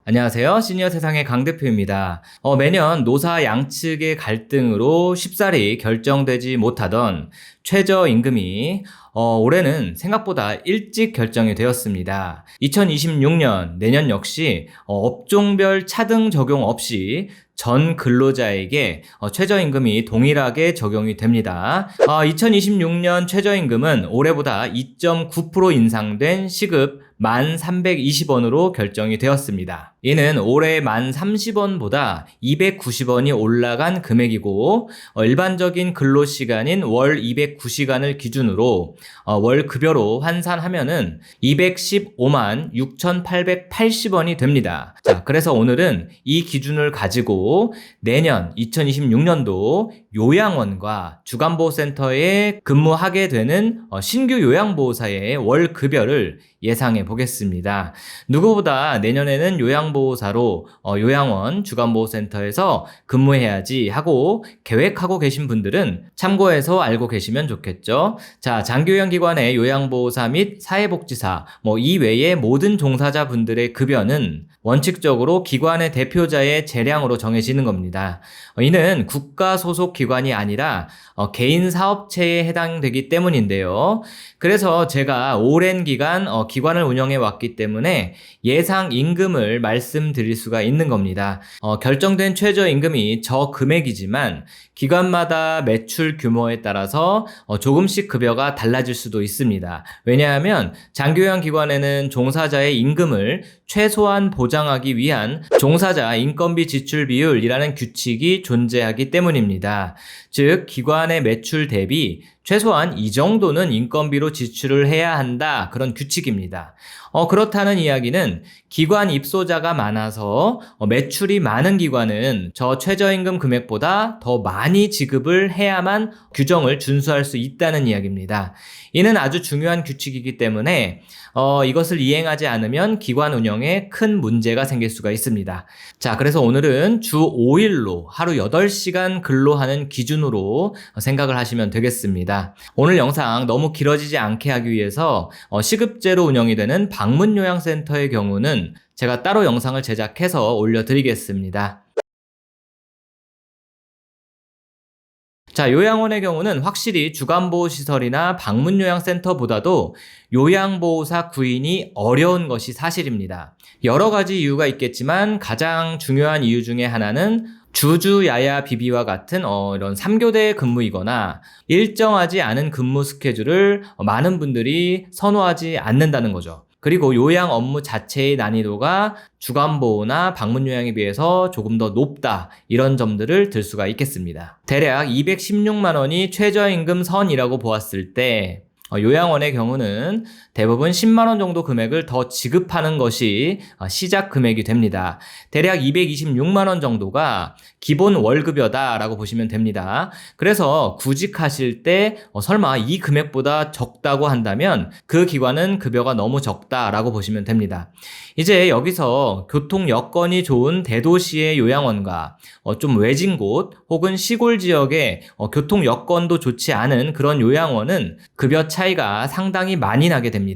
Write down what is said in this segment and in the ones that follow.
안녕하세요. 시니어 세상의 강 대표입니다. 매년 노사 양측의 갈등으로 쉽사리 결정되지 못하던 최저임금이 올해는 생각보다 일찍 결정이 되었습니다. 2026년 내년 역시 업종별 차등 적용 없이 전 근로자에게 최저임금이 동일하게 적용이 됩니다. 2026년 최저임금은 올해보다 2.9% 인상된 시급 1,320원으로 결정이 되었습니다. 이는 올해 1,030원보다 290원이 올라간 금액이고 일반적인 근로시간인 월 209시간을 기준으로 월 급여로 환산하면은 215만 6,880원이 됩니다. 자, 그래서 오늘은 이 기준을 가지고 내년 2026년도 요양원과 주간보호센터에 근무하게 되는 신규 요양보호사의 월 급여를 예상해 보겠습니다. 누구보다 내년에는 요양보호사로 요양원 주간보호센터에서 근무해야지 하고 계획하고 계신 분들은 참고해서 알고 계시면 좋겠죠. 자, 장기요양기관의 요양보호사 및 사회복지사 이 외의 모든 종사자분들의 급여는 원칙적으로 기관의 대표자의 재량으로 정해지는 겁니다. 이는 국가 소속 기관이 아니라 개인 사업체에 해당되기 때문인데요. 그래서 제가 오랜 기간 기관을 운영해 왔기 때문에 예상 임금을 말씀드릴 수가 있는 겁니다. 결정된 최저임금이 저 금액이지만 기관마다 매출 규모에 따라서 조금씩 급여가 달라질 수도 있습니다. 왜냐하면 장교양기관에는 종사자의 임금을 최소한 보장하기 위한 종사자 인건비 지출 비율이라는 규칙이 존재하기 때문입니다. 즉 기관의 매출 대비 최소한 이 정도는 인건비로 지출을 해야 한다, 그런 규칙입니다. 그렇다는 이야기는 기관 입소자가 많아서 매출이 많은 기관은 저 최저임금 금액보다 더 많이 지급을 해야만 규정을 준수할 수 있다는 이야기입니다. 이는 아주 중요한 규칙이기 때문에 이것을 이행하지 않으면 기관 운영에 큰 문제가 생길 수가 있습니다. 자, 그래서 오늘은 주 5일로 하루 8시간 근로하는 기준으로 생각을 하시면 되겠습니다. 오늘 영상 너무 길어지지 않게 하기 위해서 시급제로 운영이 되는 방문요양센터의 경우는 제가 따로 영상을 제작해서 올려드리겠습니다. 자, 요양원의 경우는 확실히 주간보호시설이나 방문요양센터보다도 요양보호사 구인이 어려운 것이 사실입니다. 여러 가지 이유가 있겠지만 가장 중요한 이유 중에 하나는 주주야야 비비와 같은 이런 3교대 근무이거나 일정하지 않은 근무 스케줄을 많은 분들이 선호하지 않는다는 거죠. 그리고 요양 업무 자체의 난이도가 주간보호나 방문요양에 비해서 조금 더 높다, 이런 점들을 들 수가 있겠습니다. 대략 216만 원이 최저임금 선이라고 보았을 때 요양원의 경우는 대부분 10만 원 정도 금액을 더 지급하는 것이 시작 금액이 됩니다. 대략 226만 원 정도가 기본 월급여다라고 보시면 됩니다. 그래서 구직하실 때 설마 이 금액보다 적다고 한다면 그 기관은 급여가 너무 적다라고 보시면 됩니다. 이제 여기서 교통 여건이 좋은 대도시의 요양원과 좀 외진 곳 혹은 시골 지역의 교통 여건도 좋지 않은 그런 요양원은 급여 차이가 상당히 많이 나게 됩니다.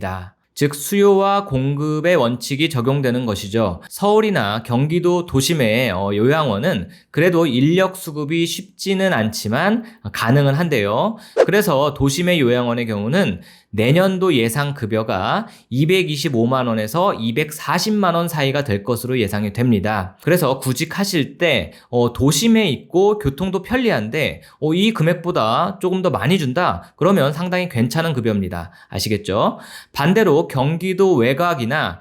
즉 수요와 공급의 원칙이 적용되는 것이죠. 서울이나 경기도 도심의 요양원은 그래도 인력 수급이 쉽지는 않지만 가능은 한데요. 그래서 도심의 요양원의 경우는 내년도 예상 급여가 225만 원에서 240만 원 사이가 될 것으로 예상이 됩니다. 그래서 구직하실 때 도심에 있고 교통도 편리한데 이 금액보다 조금 더 많이 준다? 그러면 상당히 괜찮은 급여입니다. 아시겠죠? 반대로 경기도 외곽이나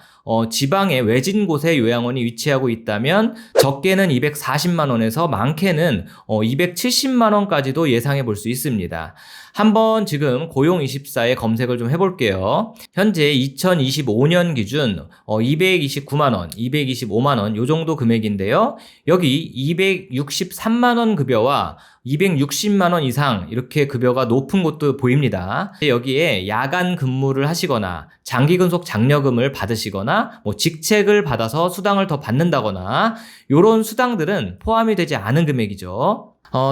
지방의 외진 곳에 요양원이 위치하고 있다면 적게는 240만 원에서 많게는 270만 원까지도 예상해 볼 수 있습니다. 한번 지금 고용24에 검색을 좀 해볼게요. 현재 2025년 기준 229만 원, 225만 원 요 정도 금액인데요. 여기 263만 원 급여와 260만 원 이상 이렇게 급여가 높은 곳도 보입니다. 여기에 야간 근무를 하시거나 장기근속 장려금을 받으시거나 직책을 받아서 수당을 더 받는다거나 이런 수당들은 포함이 되지 않은 금액이죠.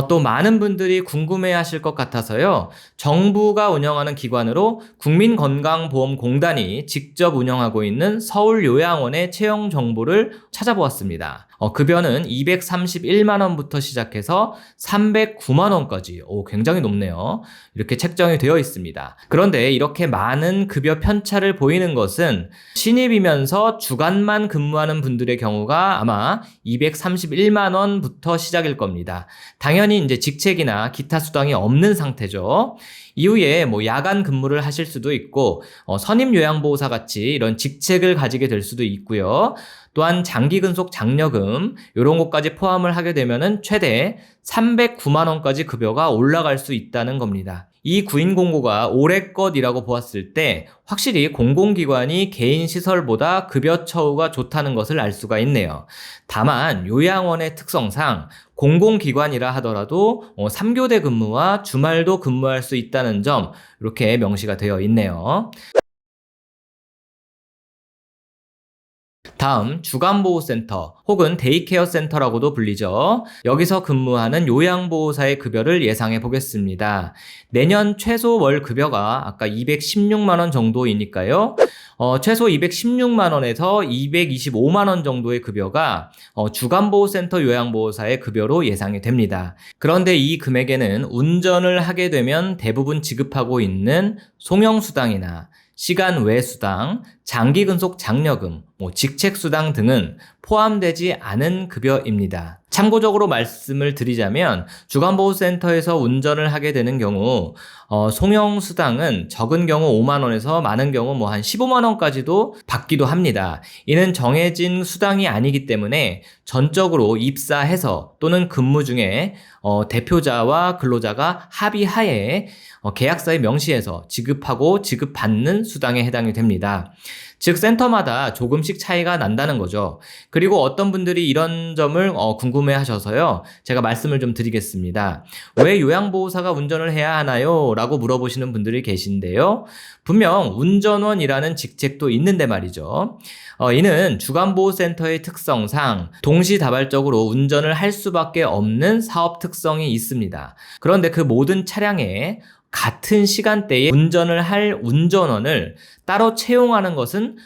또 많은 분들이 궁금해 하실 것 같아서요. 정부가 운영하는 기관으로 국민건강보험공단이 직접 운영하고 있는 서울요양원의 채용 정보를 찾아보았습니다. 급여는 231만원부터 시작해서 309만원까지, 굉장히 높네요. 이렇게 책정이 되어 있습니다. 그런데 이렇게 많은 급여 편차를 보이는 것은 신입이면서 주간만 근무하는 분들의 경우가 아마 231만원부터 시작일 겁니다. 당연히 이제 직책이나 기타 수당이 없는 상태죠. 이후에 야간 근무를 하실 수도 있고, 선임 요양보호사 같이 이런 직책을 가지게 될 수도 있고요. 또한 장기 근속 장려금 이런 것까지 포함을 하게 되면은 최대 309만원까지 급여가 올라갈 수 있다는 겁니다. 이 구인 공고가 올해 것이라고 보았을 때 확실히 공공기관이 개인 시설보다 급여 처우가 좋다는 것을 알 수가 있네요. 다만 요양원의 특성상 공공기관이라 하더라도 3교대 근무와 주말도 근무할 수 있다는 점 이렇게 명시가 되어 있네요. 다음 주간보호센터 혹은 데이케어 센터라고도 불리죠. 여기서 근무하는 요양보호사의 급여를 예상해 보겠습니다. 내년 최소 월 급여가 아까 216만원 정도이니까요. 최소 216만원에서 225만원 정도의 급여가 주간보호센터 요양보호사의 급여로 예상이 됩니다. 그런데 이 금액에는 운전을 하게 되면 대부분 지급하고 있는 송영수당이나 시간 외 수당, 장기 근속 장려금, 직책 수당 등은 포함되지 않은 급여입니다. 참고적으로 말씀을 드리자면 주간보호센터에서 운전을 하게 되는 경우 송영수당은 적은 경우 5만원에서 많은 경우 한 15만원까지도 받기도 합니다. 이는 정해진 수당이 아니기 때문에 전적으로 입사해서 또는 근무 중에 대표자와 근로자가 합의하에 계약서에 명시해서 지급하고 지급받는 수당에 해당이 됩니다. 즉 센터마다 조금씩 차이가 난다는 거죠. 그리고 어떤 분들이 이런 점을 궁금해 하셔서요. 제가 말씀을 좀 드리겠습니다. 왜 요양보호사가 운전을 해야 하나요? 라고 물어보시는 분들이 계신데요. 분명 운전원이라는 직책도 있는데 말이죠. 이는 주간보호센터의 특성상 동시다발적으로 운전을 할 수밖에 없는 사업 특성이 있습니다. 그런데 그 모든 차량에 같은 시간대에 운전을 할 운전원을 따로 채용하는 것은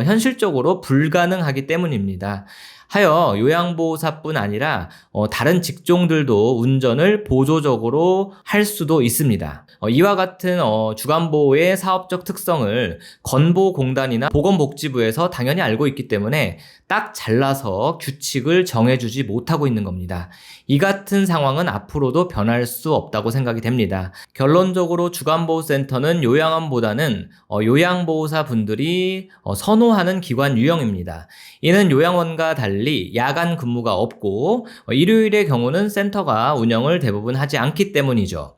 현실적으로 불가능하기 때문입니다. 하여 요양보호사뿐 아니라 다른 직종들도 운전을 보조적으로 할 수도 있습니다. 이와 같은 주간보호의 사업적 특성을 건보공단이나 보건복지부에서 당연히 알고 있기 때문에 딱 잘라서 규칙을 정해주지 못하고 있는 겁니다. 이 같은 상황은 앞으로도 변할 수 없다고 생각이 됩니다. 결론적으로 주간보호센터는 요양원보다는 요양보호사 분들이 선호하는 기관 유형입니다. 이는 요양원과 달리 야간 근무가 없고 일요일의 경우는 센터가 운영을 대부분 하지 않기 때문이죠.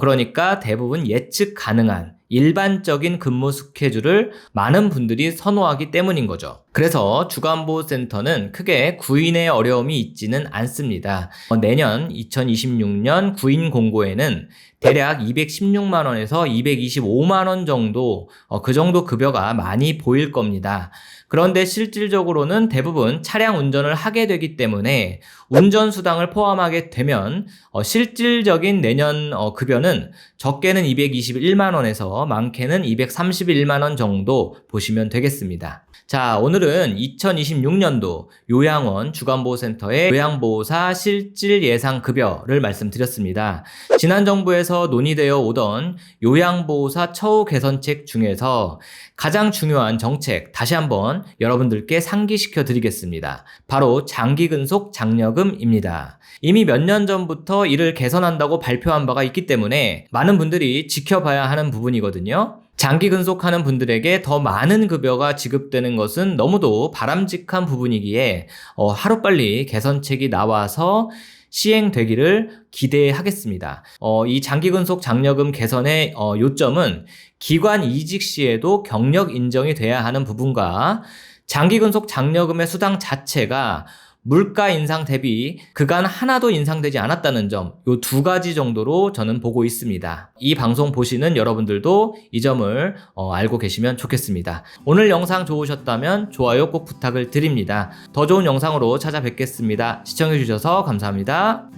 그러니까 대부분 예측 가능한 일반적인 근무 스케줄을 많은 분들이 선호하기 때문인 거죠. 그래서 주간보호센터는 크게 구인의 어려움이 있지는 않습니다. 내년 2026년 구인 공고에는 대략 216만원에서 225만원 정도, 그 정도 급여가 많이 보일 겁니다. 그런데 실질적으로는 대부분 차량 운전을 하게 되기 때문에 운전수당을 포함하게 되면 실질적인 내년 급여는 적게는 221만원에서 많게는 231만원 정도 보시면 되겠습니다. 자, 오늘은 2026년도 요양원 주간보호센터의 요양보호사 실질 예상 급여를 말씀드렸습니다. 지난 정부에서 논의되어 오던 요양보호사 처우 개선책 중에서 가장 중요한 정책 다시 한번 여러분들께 상기시켜 드리겠습니다. 바로 장기근속 장려금입니다. 이미 몇 년 전부터 이를 개선한다고 발표한 바가 있기 때문에 많은 분들이 지켜봐야 하는 부분이거든요. 장기 근속하는 분들에게 더 많은 급여가 지급되는 것은 너무도 바람직한 부분이기에 하루빨리 개선책이 나와서 시행되기를 기대하겠습니다. 이 장기근속 장려금 개선의 요점은 기관 이직 시에도 경력 인정이 돼야 하는 부분과 장기근속 장려금의 수당 자체가 물가 인상 대비 그간 하나도 인상되지 않았다는 점, 요 두 가지 정도로 저는 보고 있습니다. 이 방송 보시는 여러분들도 이 점을 알고 계시면 좋겠습니다. 오늘 영상 좋으셨다면 좋아요 꼭 부탁을 드립니다. 더 좋은 영상으로 찾아뵙겠습니다. 시청해주셔서 감사합니다.